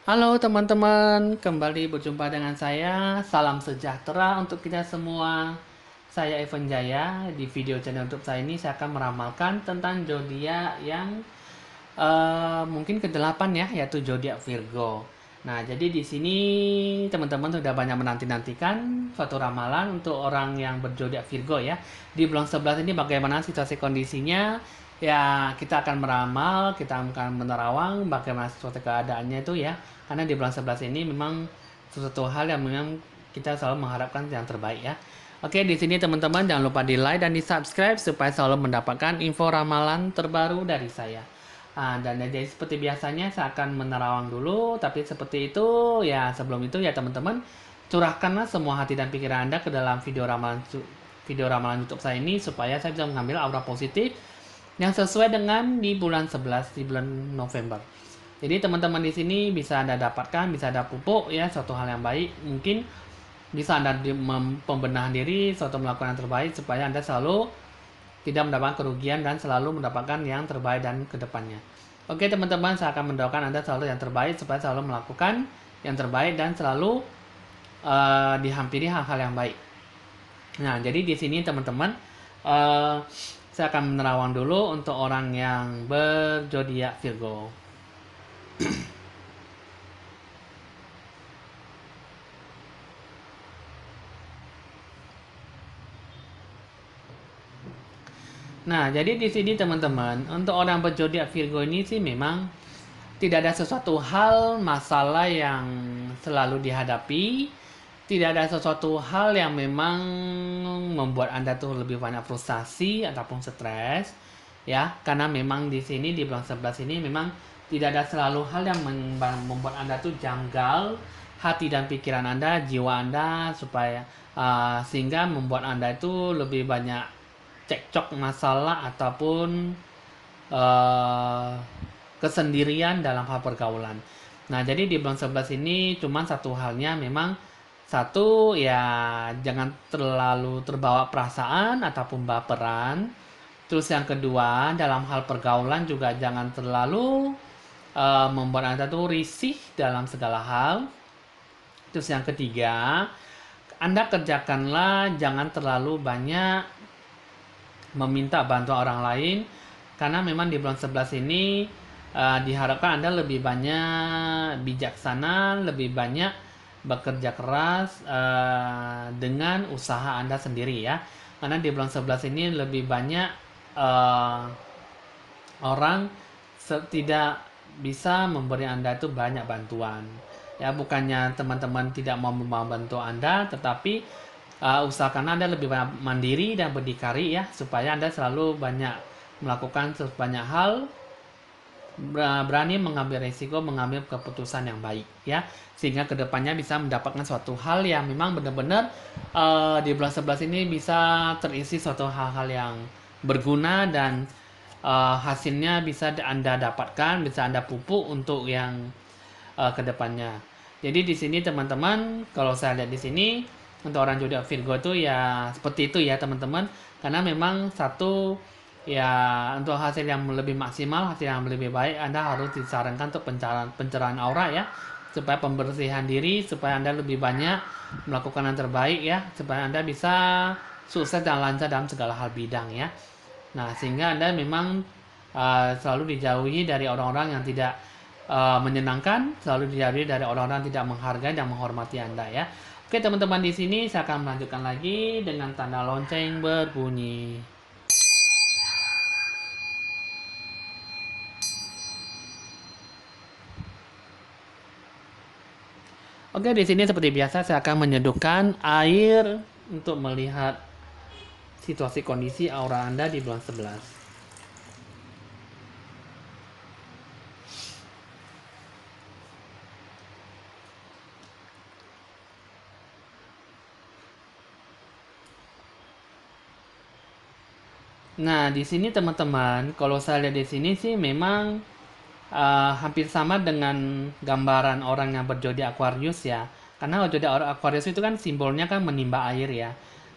Halo teman-teman, kembali berjumpa dengan saya. Salam sejahtera untuk kita semua. Saya Evan Jaya. Di video channel YouTube saya ini saya akan meramalkan tentang zodiak yang mungkin ke-8 ya, yaitu zodiak Virgo. Nah, jadi di sini teman-teman sudah banyak menanti-nantikan suatu ramalan untuk orang yang berzodiak Virgo ya. Di bulan 11 ini bagaimana situasi kondisinya? Ya, kita akan meramal, kita akan menerawang bagaimana suatu keadaannya itu ya. Karena di bulan 11 ini memang sesuatu hal yang memang kita selalu mengharapkan yang terbaik ya. Oke, di sini teman-teman jangan lupa di like dan di subscribe supaya selalu mendapatkan info ramalan terbaru dari saya. Dan jadi seperti biasanya saya akan menerawang dulu, tapi seperti itu ya sebelum itu ya teman-teman curahkanlah semua hati dan pikiran Anda ke dalam video ramalan YouTube saya ini supaya saya bisa mengambil aura positif yang sesuai dengan di bulan 11 di bulan November. Jadi teman-teman di sini bisa Anda dapatkan, bisa ada pupuk ya, suatu hal yang baik. Mungkin bisa Anda pembenahan diri, suatu melakukan yang terbaik supaya Anda selalu tidak mendapatkan kerugian dan selalu mendapatkan yang terbaik dan kedepannya. Oke teman-teman, saya akan mendoakan Anda selalu yang terbaik supaya selalu melakukan yang terbaik dan selalu dihampiri hal-hal yang baik. Nah, jadi di sini teman-teman, uh, saya akan menerawang dulu untuk orang yang berzodiak Virgo. Nah, jadi di sini teman-teman, untuk orang berzodiak Virgo ini sih memang tidak ada sesuatu hal masalah yang selalu dihadapi, tidak ada sesuatu hal yang memang membuat Anda tuh lebih banyak frustasi ataupun stres, ya. Karena memang di sini di bulan 11 ini memang tidak ada selalu hal yang membuat Anda tuh janggal hati dan pikiran Anda, jiwa Anda supaya sehingga membuat Anda itu lebih banyak cekcok masalah ataupun uh, kesendirian dalam hal pergaulan. Nah, jadi di bulan 11 ini cuma satu halnya memang satu ya jangan terlalu terbawa perasaan ataupun baperan. Terus yang kedua, dalam hal pergaulan juga jangan terlalu membuat Anda tuh risih dalam segala hal. Terus yang ketiga, Anda kerjakanlah jangan terlalu banyak meminta bantuan orang lain karena memang di bulan 11 ini diharapkan Anda lebih banyak bijaksana, lebih banyak bekerja keras dengan usaha Anda sendiri ya. Karena di bulan 11 ini lebih banyak uh, orang tidak bisa memberi Anda itu banyak bantuan. Ya, bukannya teman-teman tidak mau membantu Anda, tetapi usahakan Anda lebih banyak mandiri dan berdikari ya, supaya Anda selalu banyak melakukan banyak hal, berani mengambil resiko, mengambil keputusan yang baik ya, sehingga kedepannya bisa mendapatkan suatu hal yang memang benar-benar di bulan 11 ini bisa terisi suatu hal-hal yang berguna dan hasilnya bisa Anda dapatkan, bisa Anda pupuk untuk yang kedepannya. Jadi di sini teman-teman, kalau saya lihat di sini untuk orang zodiak Virgo itu ya seperti itu ya teman-teman, karena memang satu ya untuk hasil yang lebih maksimal, hasil yang lebih baik, Anda harus disarankan untuk pencerahan aura ya, supaya pembersihan diri, supaya Anda lebih banyak melakukan yang terbaik ya, supaya Anda bisa sukses dan lancar dalam segala hal bidang ya. Nah, sehingga Anda memang selalu dijauhi dari orang-orang yang tidak menyenangkan, selalu dijauhi dari orang-orang yang tidak menghargai dan menghormati Anda ya. Oke, teman-teman, di sini saya akan melanjutkan lagi dengan tanda lonceng berbunyi. Oke, di sini seperti biasa saya akan menyeduhkan air untuk melihat situasi kondisi aura Anda di bulan 11. Nah, di sini teman-teman, kalau saya lihat di sini sih memang hampir sama dengan gambaran orang yang berzodiak Aquarius ya. Karena zodiak Aquarius itu kan simbolnya kan menimba air ya.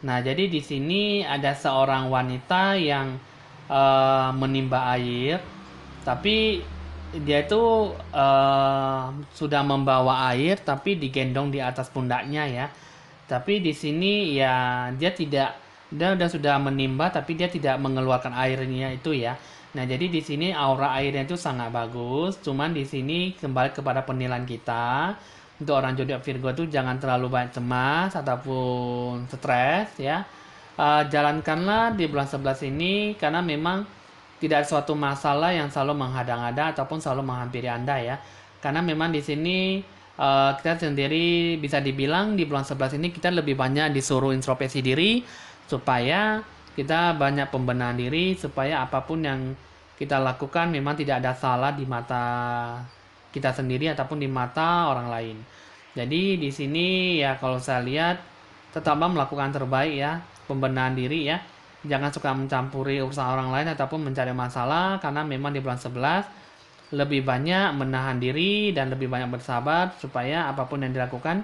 Nah, jadi di sini ada seorang wanita yang menimba air, tapi dia itu sudah membawa air tapi digendong di atas pundaknya ya. Tapi di sini ya dia udah sudah menimba tapi dia tidak mengeluarkan airnya itu ya. Nah, jadi di sini aura airnya itu sangat bagus. Cuman di sini kembali kepada penilaian kita. Untuk orang zodiak Virgo itu jangan terlalu banyak cemas ataupun stres ya. Jalankanlah di bulan 11 ini karena memang tidak ada suatu masalah yang selalu menghadang-hadang ataupun selalu menghampiri Anda ya. Karena memang di sini kita sendiri bisa dibilang di bulan 11 ini kita lebih banyak disuruh introspeksi diri supaya kita banyak pembenahan diri supaya apapun yang kita lakukan memang tidak ada salah di mata kita sendiri ataupun di mata orang lain. Jadi di sini ya kalau saya lihat tetaplah melakukan terbaik ya, pembenahan diri ya. Jangan suka mencampuri urusan orang lain ataupun mencari masalah karena memang di bulan 11 lebih banyak menahan diri dan lebih banyak bersabar supaya apapun yang dilakukan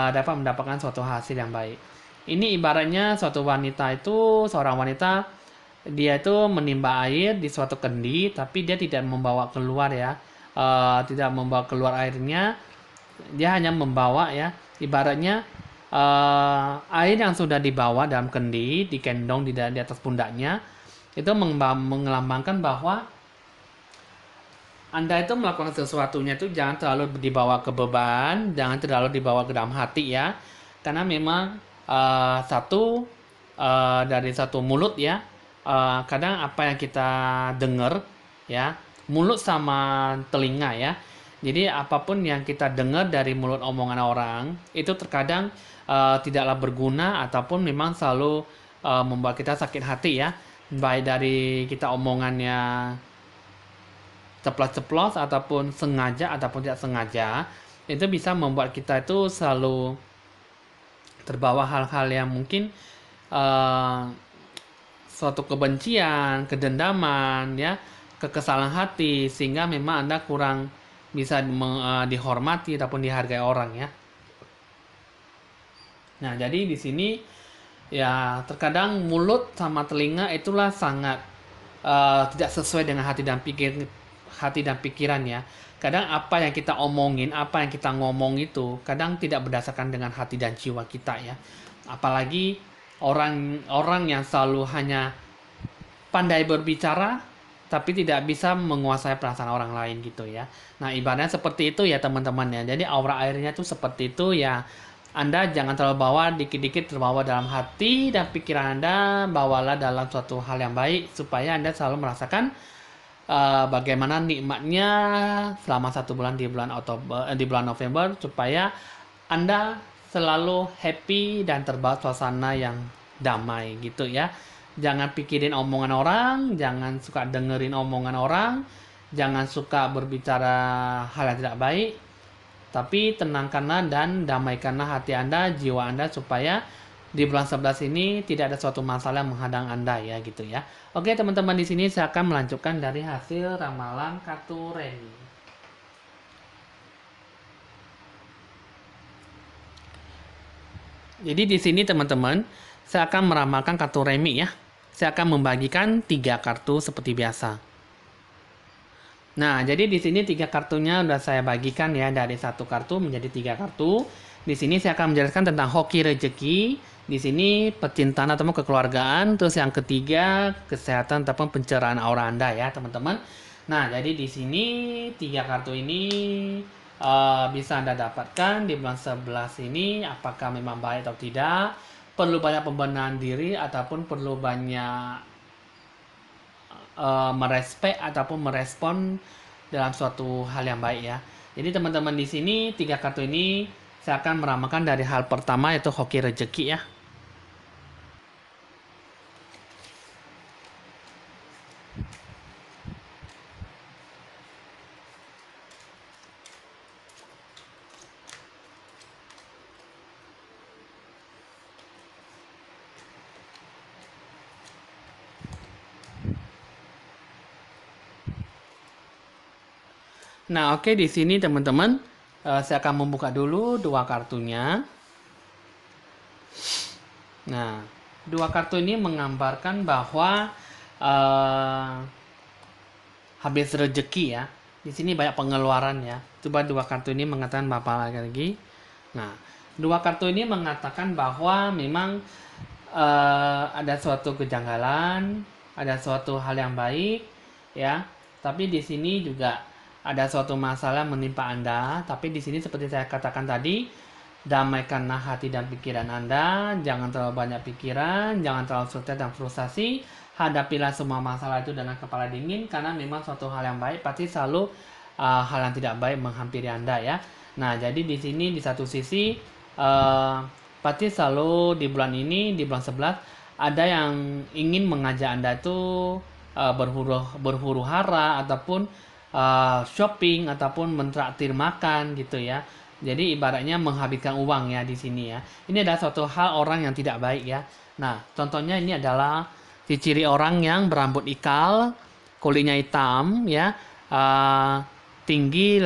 dapat mendapatkan suatu hasil yang baik. Ini ibaratnya suatu wanita itu, seorang wanita dia itu menimba air di suatu kendi tapi dia tidak membawa keluar ya. Tidak membawa keluar airnya, dia hanya membawa ya ibaratnya air yang sudah dibawa dalam kendi digendong di atas pundaknya itu mengelambangkan bahwa Anda itu melakukan sesuatunya itu jangan terlalu dibawa ke beban, jangan terlalu dibawa ke dalam hati ya, karena memang dari satu mulut ya, kadang apa yang kita dengar ya, mulut sama telinga ya. Jadi apapun yang kita dengar dari mulut omongan orang itu terkadang tidaklah berguna ataupun memang selalu membuat kita sakit hati ya. Baik dari kita omongannya ceplos-ceplos ataupun sengaja ataupun tidak sengaja, itu bisa membuat kita itu selalu terbawa hal-hal yang mungkin suatu kebencian, kedendaman ya, kekesalan hati sehingga memang Anda kurang bisa dihormati ataupun dihargai orang ya. Nah, jadi di sini ya terkadang mulut sama telinga itulah sangat tidak sesuai dengan hati dan pikiran ya. Kadang apa yang kita omongin, apa yang kita ngomong itu kadang tidak berdasarkan dengan hati dan jiwa kita ya. Apalagi orang-orang yang selalu hanya pandai berbicara tapi tidak bisa menguasai perasaan orang lain gitu ya. Nah, ibaratnya seperti itu ya teman-teman ya. Jadi aura airnya tuh seperti itu ya. Anda jangan terlalu bawa dikit-dikit terbawa dalam hati dan pikiran Anda, bawalah dalam suatu hal yang baik supaya Anda selalu merasakan bagaimana nikmatnya selama 1 bulan di bulan November supaya Anda selalu happy dan terbawa suasana yang damai gitu ya. Jangan pikirin omongan orang, jangan suka dengerin omongan orang, jangan suka berbicara hal yang tidak baik, tapi tenangkanlah dan damaikanlah hati Anda, jiwa Anda supaya di bulan 11 ini tidak ada suatu masalah yang menghadang Anda ya gitu ya. Oke teman-teman, di sini saya akan melanjutkan dari hasil ramalan kartu Remi. Jadi di sini teman-teman, saya akan meramalkan kartu Remi ya. Saya akan membagikan 3 kartu seperti biasa. Nah, jadi di sini 3 kartunya udah saya bagikan ya dari 1 kartu menjadi 3 kartu. Di sini saya akan menjelaskan tentang hoki rezeki. Di sini percintaan ataupun kekeluargaan. Terus yang ketiga kesehatan ataupun pencerahan aura Anda ya teman-teman. Nah, jadi di sini 3 kartu ini bisa Anda dapatkan di bulan 11 ini. Apakah memang baik atau tidak? Perlu banyak pembenahan diri ataupun perlu banyak merespek ataupun merespon dalam suatu hal yang baik ya. Jadi teman-teman di sini 3 kartu ini saya akan meramalkan dari hal pertama yaitu hoki rezeki ya. Nah, oke di sini teman-teman saya akan membuka dulu 2 kartunya. Nah, 2 kartu ini menggambarkan bahwa habis rezeki ya. Di sini banyak pengeluaran ya. Coba dua kartu ini mengatakan apa lagi? Nah, dua kartu ini mengatakan bahwa memang ada suatu kejanggalan, ada suatu hal yang baik, ya. Tapi di sini juga ada suatu masalah menimpa Anda. Tapi di sini seperti saya katakan tadi, damaikanlah hati dan pikiran Anda, jangan terlalu banyak pikiran, jangan terlalu stres dan frustasi. Hadapilah semua masalah itu dengan kepala dingin, karena memang suatu hal yang baik pasti selalu hal yang tidak baik menghampiri Anda ya. Nah, jadi di sini di satu sisi pasti selalu di bulan ini, di bulan 11 ada yang ingin mengajak Anda itu berhuru hara ataupun shopping ataupun mentraktir makan gitu ya. Jadi ibaratnya menghabiskan uang ya di sini ya. Ini adalah suatu hal orang yang tidak baik ya. Nah, contohnya ini adalah ciri orang yang berambut ikal, kulitnya hitam ya, tinggi,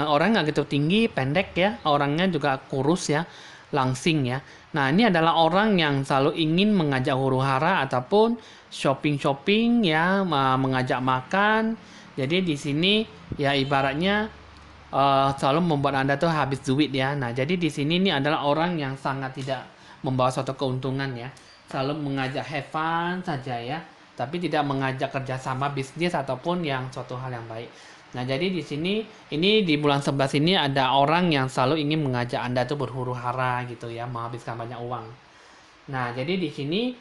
orang nggak gitu tinggi, pendek ya, orangnya juga kurus ya, langsing ya. Nah, ini adalah orang yang selalu ingin mengajak huru-hara ataupun shopping-shopping ya, mengajak makan. Jadi di sini ya ibaratnya selalu membuat Anda tuh habis duit ya. Nah, jadi di sini ini adalah orang yang sangat tidak membawa suatu keuntungan ya. Selalu mengajak have fun saja ya, tapi tidak mengajak kerjasama bisnis ataupun yang suatu hal yang baik. Nah, jadi di sini ini di bulan 11 ini ada orang yang selalu ingin mengajak Anda tuh berhuru-hara gitu ya, menghabiskan banyak uang. Nah, jadi di sini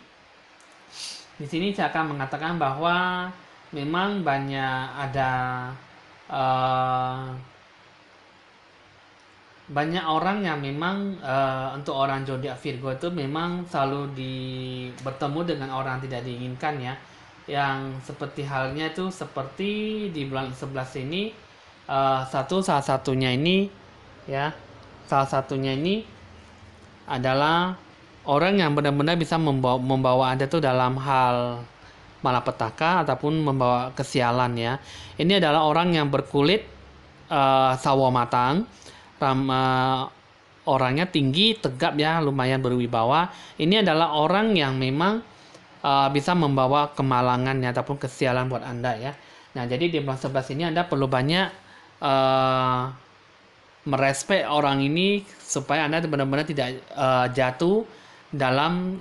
saya akan mengatakan bahwa memang uh, banyak orang yang memang untuk orang zodiak Virgo itu memang selalu bertemu dengan orang yang tidak diinginkan ya, yang seperti halnya itu seperti di bulan 11 ini salah satunya ini ya, salah satunya ini adalah orang yang benar-benar bisa membawa Anda tuh dalam hal malapetaka ataupun membawa kesialan ya. Ini adalah orang yang berkulit sawo matang, orangnya tinggi, tegap ya, lumayan berwibawa. Ini adalah orang yang memang bisa membawa kemalangan ya, ataupun kesialan buat Anda ya. Nah, jadi di bulan 11 ini Anda perlu banyak merespek orang ini supaya Anda benar-benar tidak jatuh dalam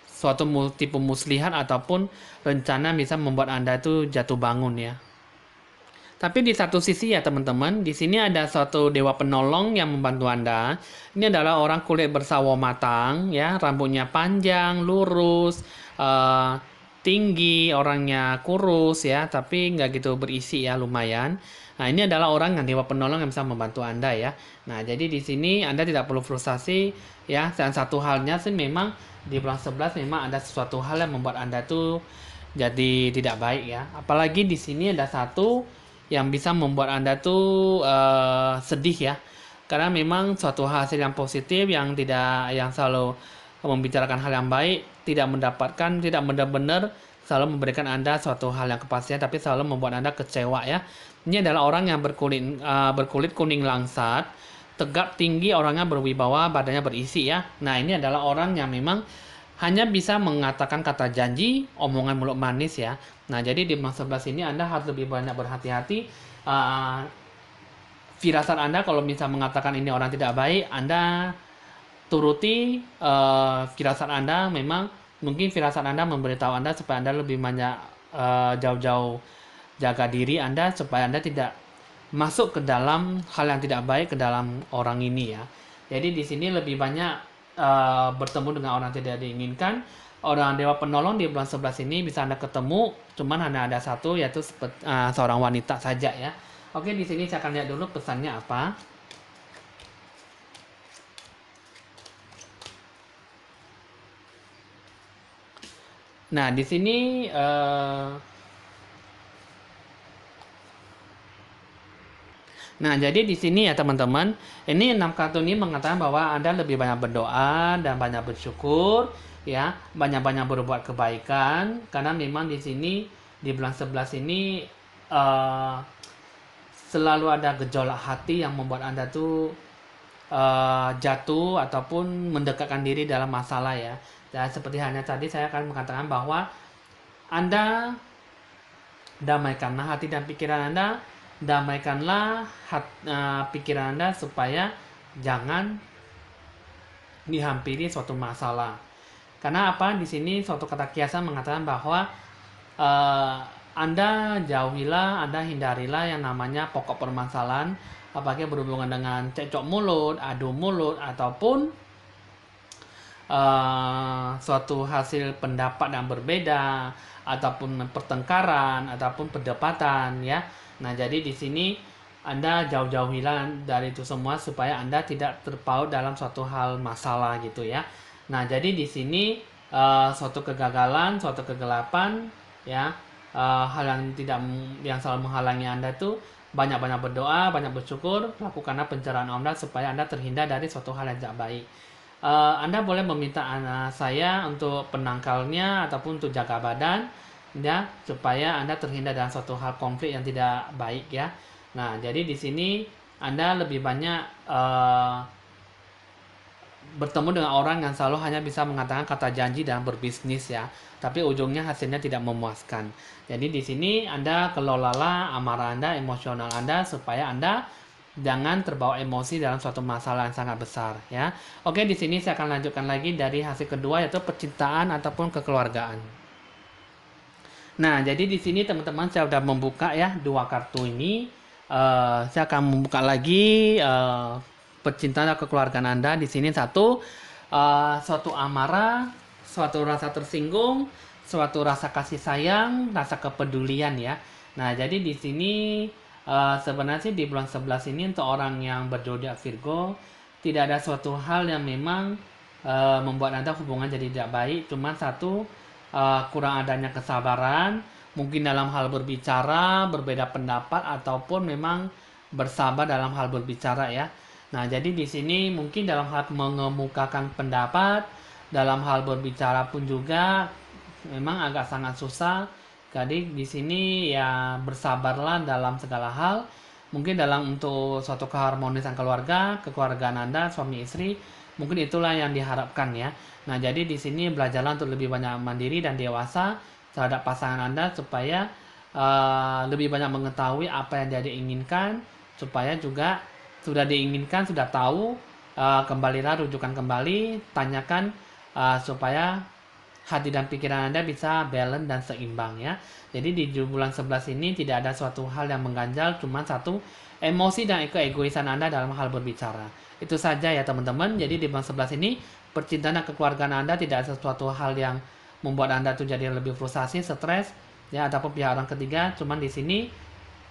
suatu tipe muslihat ataupun rencana bisa membuat Anda itu jatuh bangun ya. Tapi di satu sisi ya teman-teman, di sini ada suatu dewa penolong yang membantu Anda. Ini adalah orang kulit bersawo matang ya, rambutnya panjang, lurus, tinggi, orangnya kurus ya, tapi nggak gitu berisi ya, lumayan. Nah, ini adalah orang yang dewa penolong yang bisa membantu Anda ya. Nah, jadi di sini Anda tidak perlu frustasi ya. Dan satu halnya sih memang di bulan 11 memang ada sesuatu hal yang membuat Anda tuh jadi tidak baik ya. Apalagi di sini ada satu yang bisa membuat Anda tuh sedih ya. Karena memang suatu hasil yang positif yang selalu membicarakan hal yang baik tidak benar-benar selalu memberikan Anda suatu hal yang kepastian, tapi selalu membuat Anda kecewa ya. Ini adalah orang yang berkulit kuning langsat, tegap tinggi, orangnya berwibawa, badannya berisi ya. Nah, ini adalah orang yang memang hanya bisa mengatakan kata janji, omongan mulut manis ya. Nah, jadi di bulan 11 ini Anda harus lebih banyak berhati-hati. Firasat Anda kalau bisa mengatakan ini orang tidak baik, Anda turuti firasat Anda. Memang mungkin firasat Anda memberitahu Anda supaya Anda lebih banyak jauh-jauh jaga diri Anda supaya Anda tidak masuk ke dalam hal yang tidak baik ke dalam orang ini ya. Jadi di sini lebih banyak bertemu dengan orang tidak diinginkan. Orang dewa penolong di bulan 11 ini bisa Anda ketemu, cuman hanya ada satu, yaitu seorang wanita saja ya. Oke, di sini saya akan lihat dulu pesannya apa. Nah, di sini nah, jadi di sini ya teman-teman, ini 6 kartu ini mengatakan bahwa Anda lebih banyak berdoa dan banyak bersyukur, ya, banyak-banyak berbuat kebaikan, karena memang di sini di bulan 11 ini selalu ada gejolak hati yang membuat Anda tuh jatuh ataupun mendekatkan diri dalam masalah ya. Dan seperti halnya tadi saya akan mengatakan bahwa Anda damaikanlah hati dan pikiran Anda, damaikanlah pikiran Anda supaya jangan dihampiri suatu masalah. Karena apa? Di sini suatu kata kiasan mengatakan bahwa Anda jauhilah, Anda hindarilah yang namanya pokok permasalahan, apakah berhubungan dengan cekcok mulut, adu mulut, ataupun suatu hasil pendapat yang berbeda, ataupun pertengkaran, ataupun perdebatan, ya. Nah, jadi di sini Anda jauh-jauhilah dari itu semua supaya Anda tidak terpaut dalam suatu hal masalah gitu ya. Nah, jadi di sini suatu kegagalan, suatu kegelapan, ya, hal yang selalu menghalangi Anda itu banyak-banyak berdoa, banyak bersyukur, lakukanlah pencerahan Anda supaya Anda terhindar dari suatu hal yang tidak baik. Anda boleh meminta saya untuk penangkalnya ataupun untuk jaga badan, ya, supaya Anda terhindar dari suatu hal konflik yang tidak baik ya. Nah, jadi di sini Anda lebih banyak bertemu dengan orang yang selalu hanya bisa mengatakan kata janji dalam berbisnis ya, tapi ujungnya hasilnya tidak memuaskan. Jadi di sini Anda kelolalah amarah Anda, emosional Anda supaya Anda jangan terbawa emosi dalam suatu masalah yang sangat besar ya. Oke, di sini saya akan lanjutkan lagi dari hasil kedua yaitu percintaan ataupun kekeluargaan. Nah, jadi di sini teman-teman saya sudah membuka ya dua kartu ini. Saya akan membuka lagi percintaan dan kekeluargaan Anda. Di sini satu, suatu amarah, suatu rasa tersinggung, suatu rasa kasih sayang, rasa kepedulian ya. Nah, jadi di sini sebenarnya sih di bulan 11 ini untuk orang yang berzodiak Virgo tidak ada suatu hal yang memang membuat Anda hubungan jadi tidak baik. Cuma satu, kurang adanya kesabaran, mungkin dalam hal berbicara, berbeda pendapat, ataupun memang bersabar dalam hal berbicara ya. Nah, jadi di sini mungkin dalam hal mengemukakan pendapat, dalam hal berbicara pun juga memang agak sangat susah. Jadi di sini ya bersabarlah dalam segala hal. Mungkin dalam untuk suatu keharmonisan keluarga, kekeluargaan Anda, suami istri, mungkin itulah yang diharapkan ya. Nah, jadi di sini belajarlah untuk lebih banyak mandiri dan dewasa terhadap pasangan Anda supaya lebih banyak mengetahui apa yang dia inginkan, supaya juga sudah diinginkan, sudah tahu, kembalilah rujukan kembali, tanyakan supaya hati dan pikiran Anda bisa balance dan seimbang ya. Jadi di bulan 11 ini tidak ada suatu hal yang mengganjal, cuma satu, emosi dan keegoisan Anda dalam hal berbicara. Itu saja ya teman-teman. Jadi di bulan 11 ini percintaan dan kekeluargaan Anda tidak ada sesuatu hal yang membuat Anda tuh jadi lebih frustasi, stres ya, ataupun pihak orang ketiga. Cuman di sini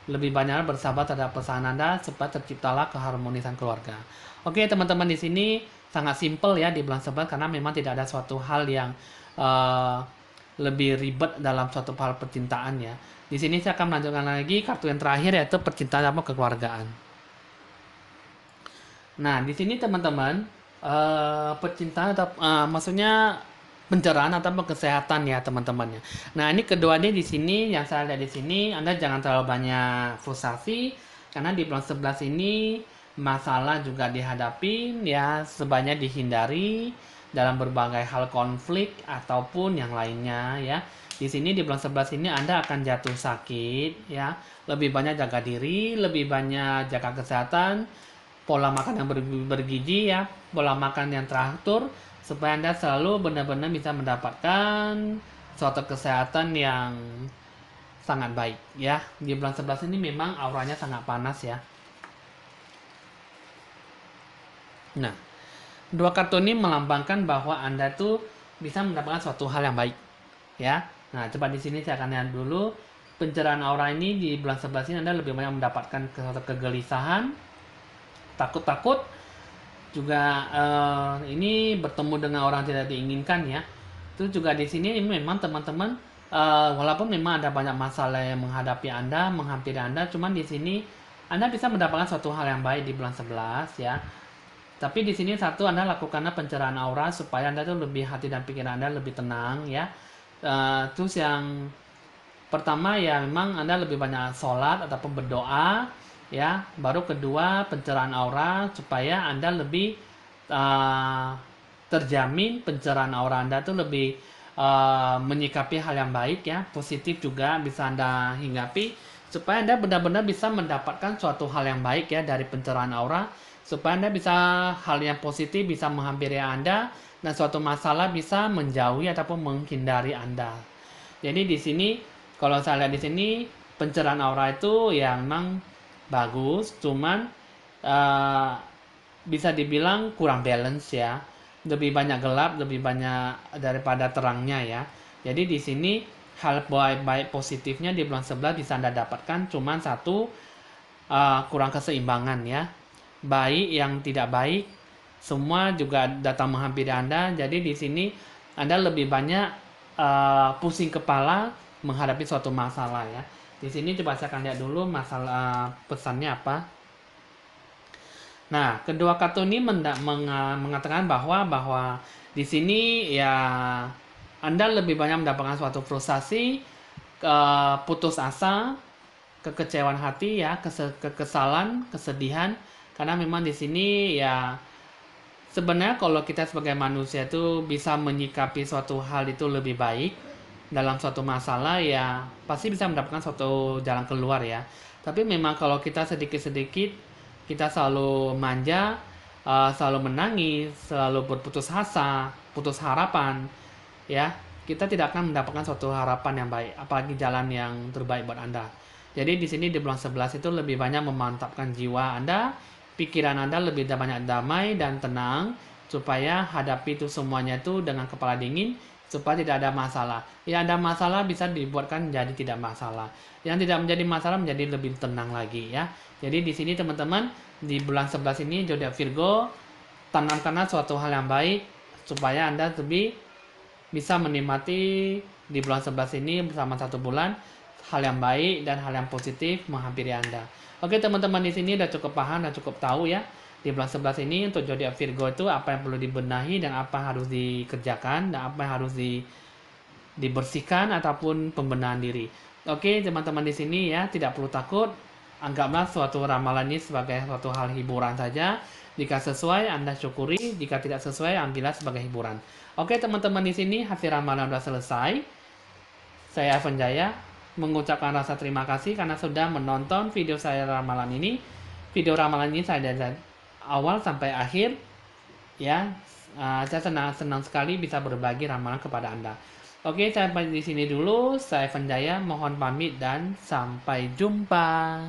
lebih banyak bersahabat terhadap pasangan Anda supaya terciptalah keharmonisan keluarga. Oke teman-teman, di sini sangat simple ya di bulan 11 karena memang tidak ada suatu hal yang lebih ribet dalam suatu hal percintaan ya. Di sini saya akan melanjutkan lagi kartu yang terakhir yaitu percintaan atau kekeluargaan. Nah, di sini teman-teman percintaan atau maksudnya pencerahan atau kesehatan ya teman-teman ya. Nah, ini keduanya di sini yang saya lihat di sini Anda jangan terlalu banyak frustasi karena di bulan 11 ini masalah juga dihadapi ya, sebaiknya dihindari dalam berbagai hal konflik ataupun yang lainnya ya. Di sini di bulan 11 ini Anda akan jatuh sakit ya. Lebih banyak jaga diri, lebih banyak jaga kesehatan, pola makan yang bergizi ya, pola makan yang teratur supaya Anda selalu benar-benar bisa mendapatkan suatu kesehatan yang sangat baik ya. Di bulan 11 ini memang auranya sangat panas ya. Nah, dua kartu ini melambangkan bahwa Anda tuh bisa mendapatkan suatu hal yang baik ya. Nah, coba di sini saya akan lihat dulu pencerahan aura ini di bulan 11 ini Anda lebih banyak mendapatkan suatu kegelisahan, takut-takut, juga ini bertemu dengan orang tidak diinginkan ya. Itu juga di sini memang teman-teman walaupun memang ada banyak masalah yang menghadapi Anda, menghampiri Anda, cuman di sini Anda bisa mendapatkan suatu hal yang baik di bulan 11 ya. Tapi di sini satu, Anda lakukanlah pencerahan aura supaya Anda tuh lebih hati dan pikiran Anda lebih tenang ya. Terus yang pertama ya memang Anda lebih banyak sholat ataupun berdoa ya. Baru kedua pencerahan aura supaya Anda lebih terjamin pencerahan aura Anda tuh lebih menyikapi hal yang baik ya, positif juga bisa Anda hinggapi supaya Anda benar-benar bisa mendapatkan suatu hal yang baik ya dari pencerahan aura, supaya Anda bisa hal yang positif bisa menghampiri Anda dan suatu masalah bisa menjauhi ataupun menghindari Anda. Jadi di sini kalau saya lihat di sini pencerahan aura itu ya memang bagus, cuman uh, bisa dibilang kurang balance ya. Lebih banyak gelap, lebih banyak daripada terangnya ya. Jadi di sini hal baik positifnya di bulan 11 bisa Anda dapatkan cuman satu, kurang keseimbangan ya. Baik yang tidak baik semua juga datang menghampiri Anda. Jadi di sini Anda lebih banyak pusing kepala menghadapi suatu masalah ya. Di sini coba saya akan lihat dulu masalah pesannya apa. Nah, kedua kartu ini mengatakan bahwa di sini ya Anda lebih banyak mendapatkan suatu frustasi, putus asa, kekecewaan hati ya, kekesalan, kesedihan, karena memang di sini ya sebenarnya kalau kita sebagai manusia itu bisa menyikapi suatu hal itu lebih baik dalam suatu masalah ya pasti bisa mendapatkan suatu jalan keluar ya. Tapi memang kalau kita sedikit-sedikit kita selalu manja, selalu menangis, selalu berputus asa, putus harapan, ya kita tidak akan mendapatkan suatu harapan yang baik, apalagi jalan yang terbaik buat Anda. Jadi di sini di bulan 11 itu lebih banyak memantapkan jiwa Anda, pikiran Anda lebih banyak damai dan tenang, supaya hadapi itu semuanya itu dengan kepala dingin, supaya tidak ada masalah. Ya ada masalah bisa dibuatkan jadi tidak masalah. Yang tidak menjadi masalah menjadi lebih tenang lagi ya. Jadi di sini teman-teman di bulan 11 ini zodiak Virgo tanamkanlah suatu hal yang baik supaya Anda lebih bisa menikmati di bulan 11 ini bersama satu bulan hal yang baik dan hal yang positif menghampiri Anda. Oke teman-teman di sini udah cukup paham dan cukup tahu ya di bulan 11 ini untuk zodiak Virgo itu apa yang perlu dibenahi dan apa yang harus dikerjakan dan apa yang harus dibersihkan ataupun pembenahan diri. Oke teman-teman di sini ya tidak perlu takut, anggaplah suatu ramalan ini sebagai suatu hal hiburan saja. Jika sesuai Anda syukuri, jika tidak sesuai ambillah sebagai hiburan. Oke teman-teman di sini hasil ramalan sudah selesai. Saya Evan Jaya mengucapkan rasa terima kasih karena sudah menonton video saya ramalan ini. Video ramalan ini saya dari awal sampai akhir ya. Saya senang sekali bisa berbagi ramalan kepada Anda. Oke, sampai di sini dulu. Saya Evan Jaya mohon pamit dan sampai jumpa.